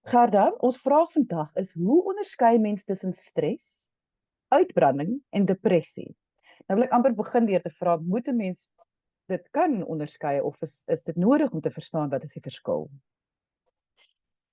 Gerda, ons vraag vandag is hoe onderskei mens tussen stres, uitbranding en depressie? Nou wil ek amper begin deur te vra, moet 'n mens dit kan onderskei of is dit nodig om te verstaan wat is die verskil?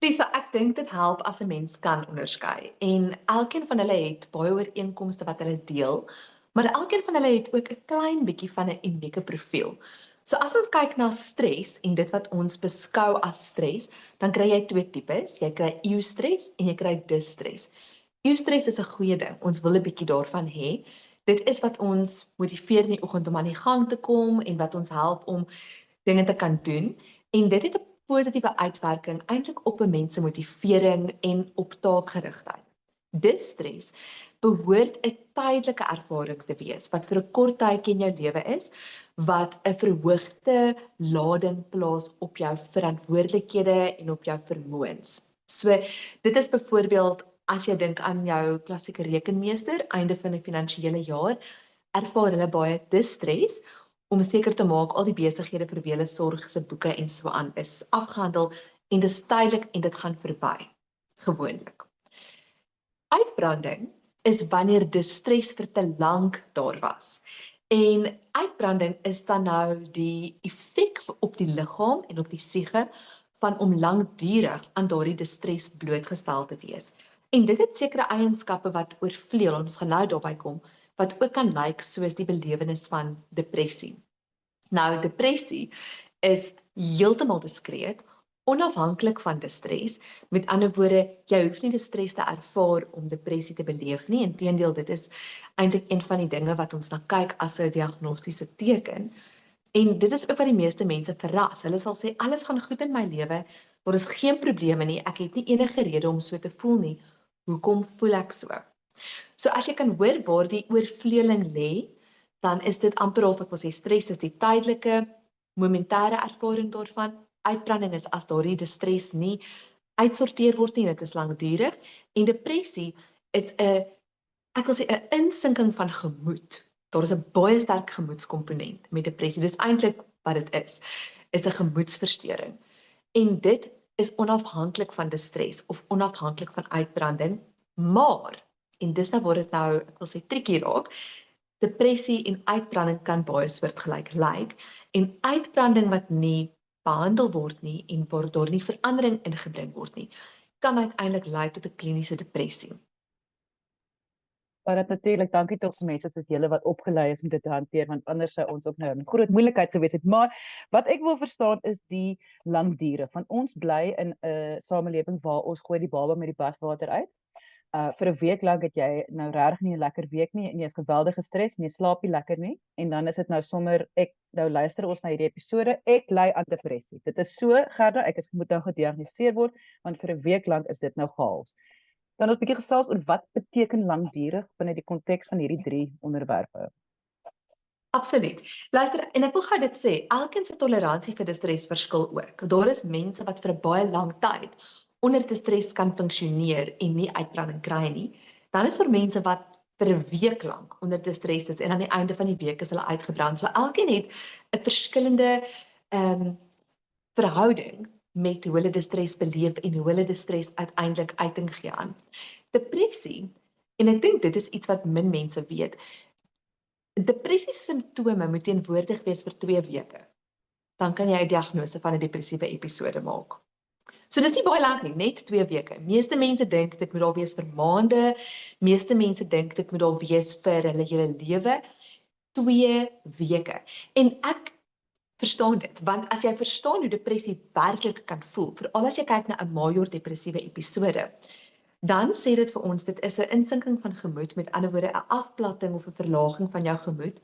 Lisa, ek dink dit help as 'n mens kan onderskei en elkeen van hulle het baie ooreenkomste wat hulle deel, maar elkeen van hulle het ook 'n klein bietjie van 'n unieke profiel. So as ons kyk na stres en dit wat ons beskou as stres, dan kry jy twee tipes. Jy kry eustres en jy kry disstres. Eustres is 'n goeie ding. Ons wil 'n bietjie daarvan hê. Dit is wat ons motiveer in die oggend om aan die gang te kom en wat ons help om dinge te kan doen. En dit het 'n positiewe uitwerking eintlik op 'n mens se motivering en op taakgerigtheid. Disstres behoort 'n tydelike ervaring te wees wat vir 'n kort tydjie in jou lewe is, wat 'n verhoogde lading plaas op jou verantwoordelikhede en op jou vermoëns. So dit is byvoorbeeld as jy dink aan jou klassieke rekenmeester einde van 'n finansiële jaar, ervaar hulle baie disstres om seker te maak al die besighede vir wie hulle sorg se boeke en so aan is afgehandel en dis tydelik en dit gaan verby, gewoonlik. Uitbranding is wanneer distress vir te lank daar was. En uitbranding is dan nou die effek op die liggaam en op die siege van om lankdurig aan daardie distress blootgestel te wees. En dit het sekere eienskappe wat oorvleuel, ons gaan nou daarby kom, wat ook kan lyk soos die belewenis van depressie. Nou, depressie is heeltemal diskreet, onafhanklik van distress. Met ander woorde, jy hoef nie distress te ervaar om depressie te beleef nie. Inteendeel, dit is eintlik een van die dinge wat ons na kyk as 'n diagnostiese teken. En dit is ook wat die meeste mense verras. Hulle sal sê alles gaan goed in my lewe, daar is geen probleme nie, ek het nie enige rede om so te voel nie. Hoekom voel ek so? So as jy kan hoor waar die oorvleueling lê, dan is dit amper of ek wil sê stres is die tydelike, momentêre ervaring daarvan. Uitbranding is as daardie distress nie uitsorteer word nie, dit is lankdurig. En depressie is 'n, ek wil sê 'n insinking van gemoed. Daar is 'n baie sterk gemoedskomponent met depressie. Dis eintlik wat dit is 'n gemoedsversteuring. En dit is onafhanklik van distress of onafhanklik van uitbranding, maar en dis nou waar dit nou, ek wil sê triekie raak. Depressie en uitbranding kan baie soortgelyk lyk en uitbranding wat nie behandel word nie en waar daar nie verandering ingebring word nie, kan uiteindelik lei tot 'n kliniese depressie. Maar dit natuurlik, dankie tog vir mense soos julle wat opgelei is om dit te hanteer, want anders sou ons ook nou in groot moeilikheid gewees het. Maar wat ek wil verstaan is die langdure. Van ons bly in 'n samelewing waar ons gooi die baba met die badwater uit. Vir 'n week lank het jy nou regtig nie 'n lekker week nie en jy is geweldig gestres en jy slaap nie lekker nie en dan is dit nou sommer ek nou luister ons na hierdie episode, ek ly aan depressie. Dit is so, Gerda, ek moet nou gediagnoseer word want vir 'n week lank is dit nou chaos. Dan het 'n bietjie gesels oor wat beteken langdurig binne die konteks van hierdie drie onderwerpe. Absoluut. Luister, en ek wil gou dit sê, elkeen se toleransie vir distress verskil ook. Daar is mense wat vir 'n baie lang tyd onder distress kan funksioneer en nie uitbranding kry nie. Dan is daar mense wat vir 'n week lank onder distress is en aan die einde van die week is hulle uitgebrand. So elkeen het 'n verskillende verhouding met hoe hulle distress beleef en hoe hulle distress uiteindelik uiting gee aan. Depressie, en ek dink dit is iets wat min mense weet. Depressie se simptome moet teenwoordig wees vir 2 weke. Dan kan jy 'n diagnose van 'n depressiewe episode maak. So dis nie baie lank nie, net 2 weke. Meeste mense dink dit moet daar wees vir maande. Meeste mense dink dit moet daar wees vir hulle hele lewe. 2 weke. En ek verstaan dit, want as jy verstaan hoe depressie werklik kan voel, veral as jy kyk na 'n major depressiewe episode, dan sê dit vir ons dit is 'n insinking van gemoed, met ander woorde 'n afplatting of 'n verlaging van jou gemoed.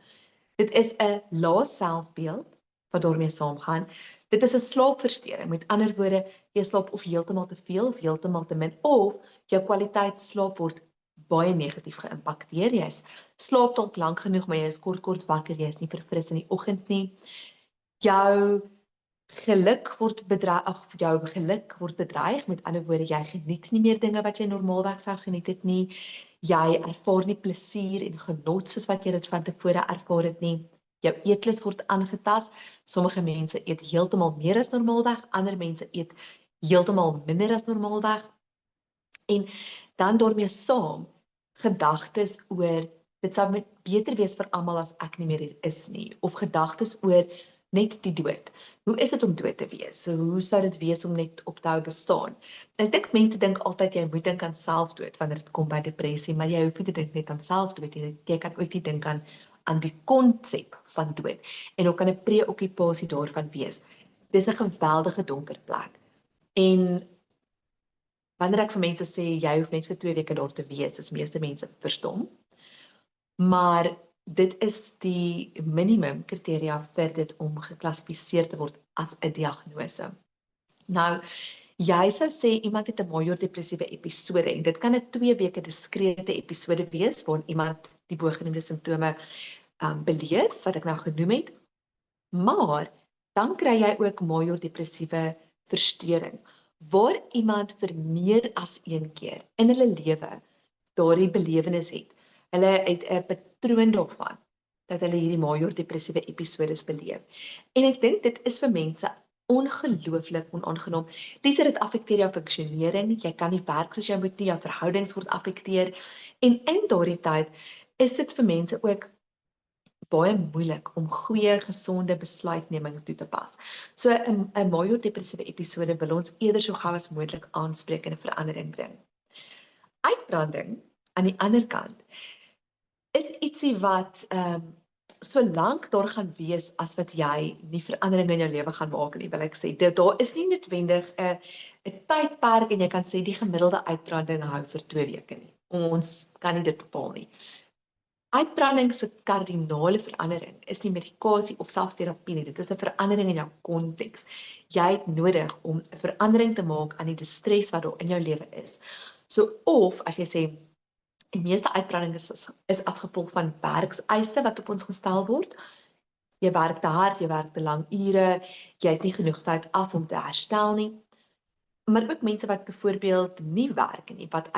Dit is 'n lae selfbeeld wat daarmee saamgaan. Dit is 'n slaapversteuring, met ander woorde jy slaap of heeltemal te veel of heeltemal te min of jou kwaliteit slaap word baie negatief geïmpakteer. Jy slaap dalk lank genoeg, maar jy is kort wakker, jy is nie verfris in die oggend nie. Jou geluk word bedreig, met ander woorde jy geniet nie meer dinge wat jy normaalweg sou geniet het nie. Jy ervaar nie plesier en genot soos wat jy dit van tevore ervaar het nie. Jou eetlus word aangetast. Sommige mense eet heeltemal meer as normaalweg, ander mense eet heeltemal minder as normaalweg. En dan daarmee saam gedagtes oor dit sou beter wees vir almal as ek nie meer hier is nie, of gedagtes oor net die dood. Hoe is dit om dood te wees? Hoe sou dit wees om net op te hou bestaan? Ek dink mense dink altyd jy moet dink aan selfdood wanneer dit kom by depressie, maar jy hoef nie te dink net aan selfdood nie. Jy kan ook nie dink aan die konsep van dood en ook kan 'n preokkupasie daarvan wees. Dis 'n geweldige donker plek. En wanneer ek vir mense sê jy hoef net vir 2 weke daar te wees, is meeste mense verstom. Maar dit is die minimum kriteria vir dit om geklassifiseer te word as 'n diagnose. Nou, jy sou sê iemand het 'n major depressiewe episode en dit kan 'n 2 weke diskrete episode wees waarin iemand die bogenoemde simptome beleef wat ek nou genoem het. Maar dan kry jy ook major depressiewe verstoring waar iemand vir meer as een keer in hulle lewe daardie belewenis het. Hulle het 'n patroon daarvan dat hulle hierdie major depressiewe episodes beleef. En ek dink dit is vir mense ongelooflik onaangenaam. Dis dit affekteer jou funksionering, jy kan nie werk soos jy moet nie, jou verhoudings word affekteer. En in daardie tyd is dit vir mense ook baie moeilik om goeie, gesonde besluitneming toe te pas. So 'n major depressiewe episode wil ons eerder so gou as moontlik aanspreek en 'n verandering bring. Uitbranding aan die ander kant is ietsie wat solank daar gaan wees as wat jy nie verandering in jou lewe gaan maak nie, wil ek sê. Daar is nie noodwendig 'n tydperk en jy kan sê die gemiddelde uitbranding hou vir 2 weke nie. Ons kan nie dit bepaal nie. Uitbranding se kardinale verandering is nie medikasie of selfs terapie nie. Dit is 'n verandering in jou konteks. Jy het nodig om 'n verandering te maak aan die distress wat daar in jou lewe is. So of as jy sê die meeste uitbranding is as gevolg van werkseise wat op ons gestel word. Jy werk te hard, jy werk te lang ure, jy het nie genoeg tyd af om te herstel nie. Maar ook mense wat byvoorbeeld nie werk nie, wat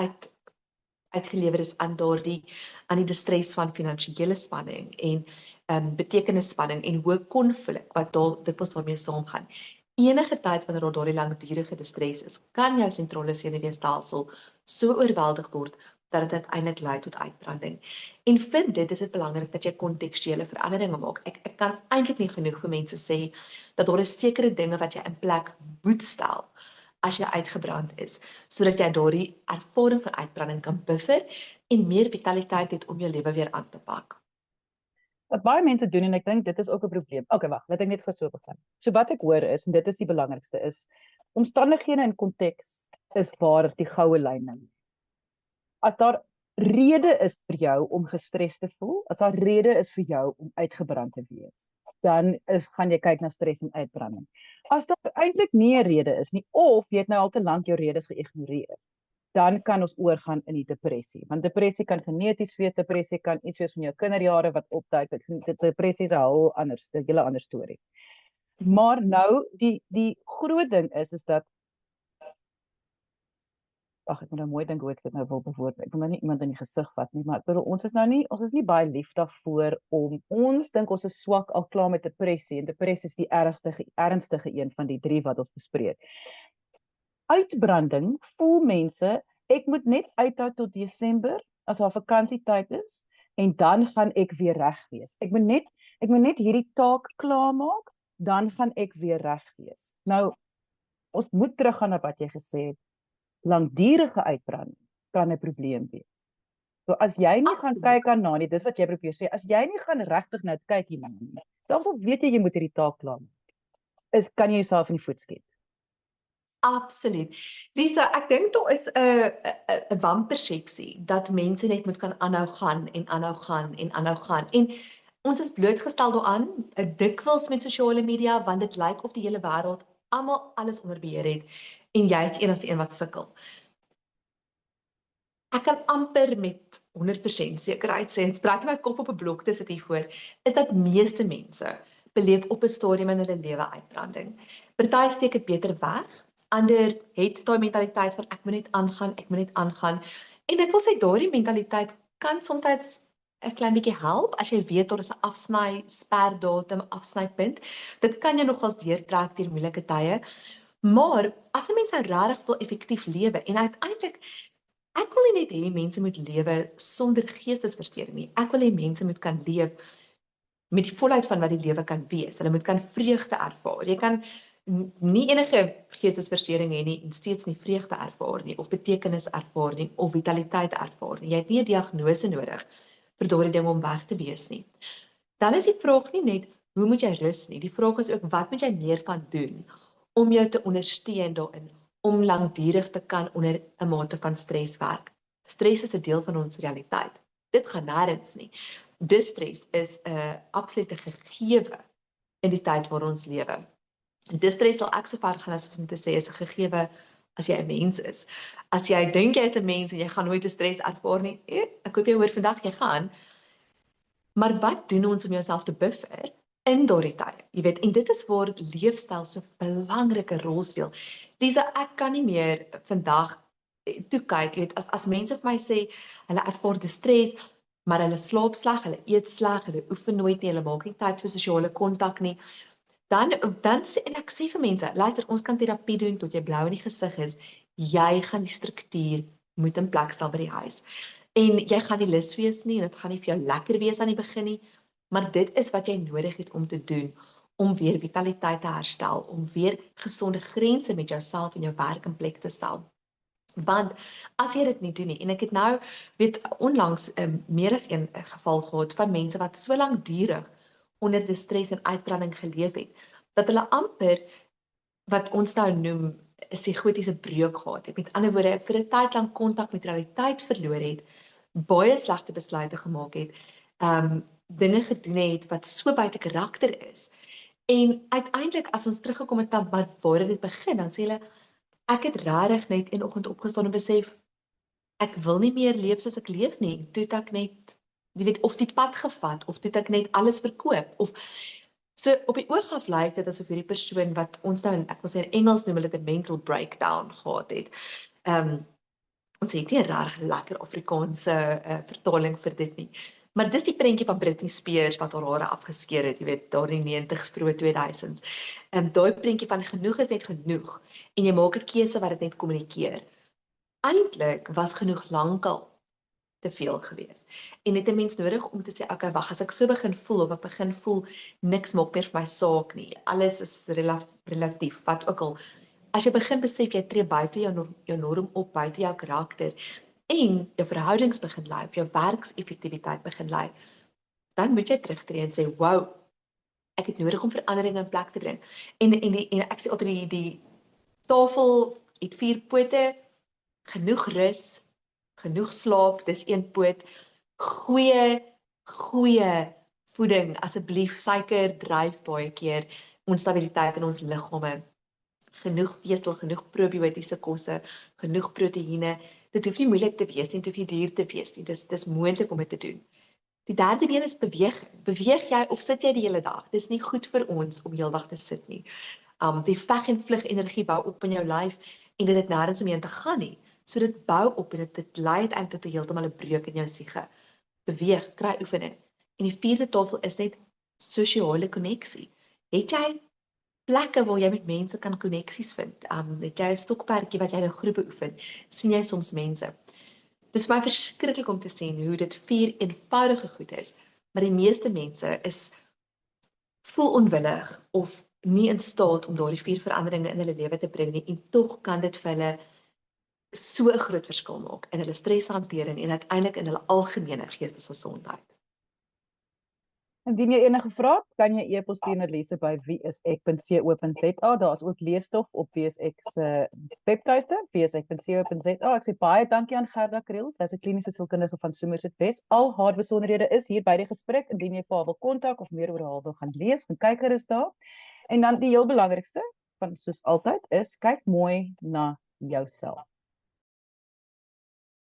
uitgelewer is aan die distress van finansiële spanning en betekenisspanning en hoë konflik wat dikwels daarmee saamgaan. Enige tyd wanneer daar daardie langdurige distress is, kan jou sentrale senuweestelsel so oorweldig word dat dit uiteindelik lei tot uitbranding. En vir dit is dit belangrik dat jy kontekstuele veranderinge maak. Ek kan eintlik nie genoeg vir mense sê dat daar is sekere dinge wat jy in plek moet stel as jy uitgebrand is, sodat jy daardie ervaring van uitbranding kan buffer en meer vitaliteit het om jou lewe weer aan te pak. Wat baie mense doen en ek dink dit is ook 'n probleem. Okay, wag, laat ek net gou so begin. So wat ek hoor is en dit is die belangrikste is omstandighede en konteks is waar die goue lyn is. As daar rede is vir jou om gestres te voel, as daar rede is vir jou om uitgebrand te wees, dan gaan jy kyk na stres en uitbranding. As daar eintlik nie 'n rede is nie of jy het nou al te lank jou redes geïgnoreer, dan kan ons oorgaan in die depressie. Want depressie kan geneties wees, depressie kan iets wees van jou kinderjare wat opduik. Depressie is 'n hele ander storie. Maar nou die groot ding is dat ek moet nou mooi dink hoe ek dit nou wil bewoord. Ek wil nou nie iemand in die gesig vat nie, maar ek bedoel ons is nie baie lief daarvoor om ons dink ons is swak al klaar met depressie en depressie is die ernstige een van die 3 wat ons bespreek. Uitbranding voel mense, ek moet net uithou tot Desember as haar vakansietyd is en dan gaan ek weer reg wees. Ek moet net hierdie taak klaarmaak, dan gaan ek weer reg wees. Nou ons moet teruggaan na wat jy gesê het. Langdurige uitbranding kan 'n probleem wees. So as jy nie gaan kyk aan na nie, dis wat jy probeer sê, as jy nie gaan regtig nou kyk hierna nie, selfs al weet jy moet hierdie taak klaar maak, kan jy jouself in die voet skiet. Absoluut. Lisa, ek dink daar is 'n wanpersepsie dat mense net moet kan aanhou gaan en aanhou gaan en aanhou gaan. En ons is blootgestel daaraan, dikwels met sosiale media, want dit lyk of die hele wêreld almal alles onder beheer het en jy is die enigste een wat sukkel. Ek kan amper met 100% sekerheid sê, en spraak my kop op 'n blok te sit hiervoor, is dat meeste mense beleef op 'n stadium in hulle lewe uitbranding. Party steek dit beter weg, ander het daai mentaliteit van ek moet net aangaan. En ek wil sê daardie mentaliteit kan soms 'n klein bietjie help as jy weet daar is 'n afsny sperdatum, afsnypunt. Dit kan jou nogals deurtrek deur moeilike tye. Maar as 'n mens nou regtig wil effektief lewe en uiteindelik ek wil nie net hê mense moet lewe sonder geestesversteuring nie. Ek wil hê mense moet kan leef met die volheid van wat die lewe kan wees. Hulle moet kan vreugde ervaar. Jy kan nie enige geestesversteuring hê nie en steeds nie vreugde ervaar nie of betekenis ervaar nie of vitaliteit ervaar nie. Jy het nie 'n diagnose nodig vir daardie ding om weg te wees nie. Dan is die vraag nie net hoe moet jy rus nie. Die vraag is ook wat moet jy meer van doen om jou te ondersteun daarin om lankdurig te kan onder 'n mate van stres werk. Stres is 'n deel van ons realiteit. Dit gaan nêrens nie. Distress is 'n absolute gegewe in die tyd waar ons lewe. Distress sal ek so ver gaan as om te sê is 'n gegewe as jy 'n mens is. As jy dink jy is 'n mens en jy gaan nooit stres ervaar nie, ek hoop jy hoor vandag jy gaan. Maar wat doen ons om jouself te buffer in daardie tye? Jy weet, en dit is waar leefstyl so 'n belangrike rol speel. Lisa, ek kan nie meer vandag toe kyk, jy weet, as mense vir my sê hulle ervaar distress, maar hulle slaap sleg, hulle eet sleg, hulle oefen nooit nie, hulle maak nie tyd vir sosiale kontak nie. Dan en ek sê vir mense, luister, ons kan terapie doen tot jy blou in die gesig is. Jy gaan die struktuur moet in plek stel by die huis. En jy gaan nie lus wees nie en dit gaan nie vir jou lekker wees aan die begin nie, maar dit is wat jy nodig het om te doen om weer vitaliteit te herstel, om weer gesonde grense met jouself en jou werk in plek te stel. Want as jy dit nie doen nie, en ek het nou weet onlangs meer as een geval gehad van mense wat so lankdurig onder distress en uitbranding geleef het, dat hulle amper wat ons nou noem 'n psigotiese breuk gehad het. Met ander woorde, vir 'n tyd lank kontak met realiteit verloor het, baie slegte besluite gemaak het, dinge gedoen het wat so buite karakter is. En uiteindelik as ons teruggekom het dan waar dit begin, dan sê hulle ek het regtig net een oggend opgestaan en besef ek wil nie meer leef soos ek leef nie. Toe het ek net jy weet of die pad gevat of toe het ek net alles verkoop of so op die oog af lyk dit asof hierdie persoon wat ons nou ek wil sê in Engels noem hulle dit 'n mental breakdown gehad het. Ons het nie 'n reg lekker Afrikaanse vertaling vir dit nie. Maar dis die prentjie van Britney Spears wat haar hare afgeskeer het, jy weet, daar in die 90s, vroeë 2000s. Daai prentjie van genoeg is net genoeg en jy maak 'n keuse wat dit net kommunikeer. Eintlik was genoeg lankal te veel gewees. En het 'n mens nodig om te sê, okay, wag, as ek so begin voel of ek begin voel niks maak meer vir my saak nie. Alles is relatief, wat ook al. As jy begin besef jy tree buite jou norm op, buite jou karakter en jou verhoudings begin lei, of jou werkseffektiwiteit begin lei, dan moet jy terugtreë en sê, "Wow, ek het nodig om verandering in plek te bring." En ek sê altyd die tafel het 4 pote, genoeg rus, genoeg slaap, dis 1 poot, goeie voeding, asseblief, suiker dryf baie keer onstabiliteit in ons liggame. Genoeg vesel, genoeg probiotiese kosse, genoeg proteïene. Dit hoef nie moeilik te wees nie, dit hoef nie duur te wees nie. Dis moontlik om dit te doen. Die derde been is beweging. Beweeg jy of sit jy die hele dag? Dis nie goed vir ons om heeldag te sit nie. Die veg en vlug energie bou op in jou lyf en dit het nêrens omheen te gaan nie. So dit bou op en dit lei uiteindelik tot heeltemal 'n breuk in jou siege. Beweeg, kry oefening. En die 4de tafel is net sosiale koneksie. Het jy plekke waar jy met mense kan koneksies vind? Het jy 'n stokperdjie wat jy in 'n groep oefen? Sien jy soms mense? Dis vir my verskriklik om te sien hoe dit 4 eenvoudige goed is, maar die meeste mense voel onwillig of nie in staat om daardie 4 veranderinge in hulle lewe te bring nie en tog kan dit vir hulle so 'n groot verskil maak in hulle streshantering en uiteindelik in hulle algemene geestesgesondheid. Indien jy enige vrae het, kan jy e-pos stuur na Lise by wieisek.co.za. Daar's ook leesstof op WSEK se webtuiste, wieisek.co.za. Ek sê baie dankie aan Gerda Kriel, sy is 'n kliniese sielkundige van Somerset West. Al haar besonderhede is hier by die gesprek. Indien jy vir haar wil kontak of meer oor haar wil gaan lees, gaan kyk gerus daar. En dan die heel belangrikste, van soos altyd, is kyk mooi na jouself.